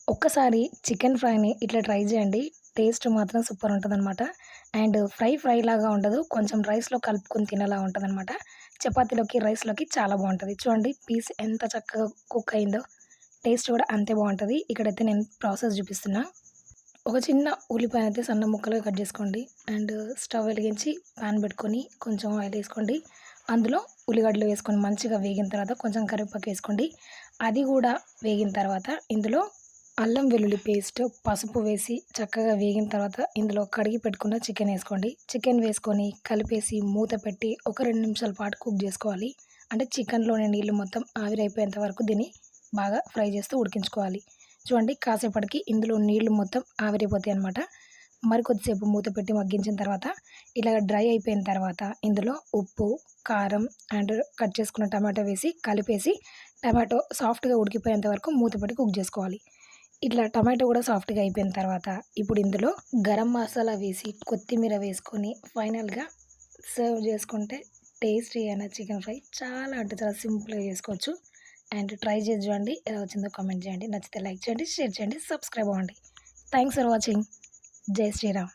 ఒక్కసారి చికెన్ ఫ్రైని ఇట్లా ట్రై చేయండి. టేస్ట్ మాత్రం సూపర్ ఉంటదనమాట. అండ్ ఫ్రై లాగా ఉండదు. కొంచెం రైస్‌లో కలుపుకొని తినేలా ఉంటదనమాట. చపాతీలోకి, రైస్‌లోకి చాలా బావుంటది. చూడండి పీస్ ఎంత చక్కగా కుక్ అయిందో. టేస్ట్ కూడా అంతే బావుంటది. ఇక్కడైతే నేను ప్రాసెస్ చూపిస్తున్నా. ఒక చిన్న ఉల్లిపాయనైతే సన్న ముక్కలుగా కట్ చేసుకోండి. అండ్ స్టవ్ వెలిగించి పాన్ పెట్టుకొని కొంచెం ఆయిల్ ఏసుకోండి. అందులో ఉల్లిగడ్డలు వేసుకొని మంచిగా వేగిన తర్వాత కొంచెం కరివేపాకు వేసుకోండి. అది కూడా వేగిన తర్వాత ఇందులో అల్లం వెల్లుల్లి పేస్ట్, పసుపు వేసి చక్కగా వేగిన తర్వాత ఇందులో కడిగి పెట్టుకున్న చికెన్ ఏసుకోండి. చికెన్ వేసుకొని కలిపేసి మూత పెట్టి ఒక 2 నిమిషాల పాటు కుక్ చేసుకోవాలి. అంటే చికెన్‌లోని నీళ్ళు మొత్తం ఆవిరైపోయేంత వరకు దీన్ని బాగా ఫ్రై చేస్తూ ఉడికించుకోవాలి. చూడండి కాసేపటికి ఇందులో నీళ్ళు మొత్తం ఆవిరైపోతాయనమాట. మరి కొద్దిసేపు మూత పెట్టి మగ్గించిన తర్వాత ఇలాగ డ్రై అయిపోయిన తర్వాత ఇందులో ఉప్పు, కారం అండ్ కట్ చేసుకున్న టమాటో వేసి కలిపేసి టమాటో సాఫ్ట్‌గా ఉడికిపోయేంత వరకు మూత పెట్టి కుక్ చేసుకోవాలి. ఇట్లా టమాటో కూడా సాఫ్ట్‌గా అయిపోయిన తర్వాత ఇప్పుడు ఇందులో గరం మసాలా వేసి, కొత్తిమీర వేసుకొని ఫైనల్‌గా సర్వ్ చేసుకుంటే టేస్టీ అయిన చికెన్ ఫ్రై చాలా అంటే చాలా సింపుల్‌గా చేసుకోవచ్చు. అండ్ ట్రై చేసి చూడండి. ఎలా వచ్చిందో కామెంట్ చేయండి. నచ్చితే లైక్ చేయండి, షేర్ చేయండి, సబ్స్క్రైబ్ అవ్వండి. Thanks for watching. జై శ్రీరామ్.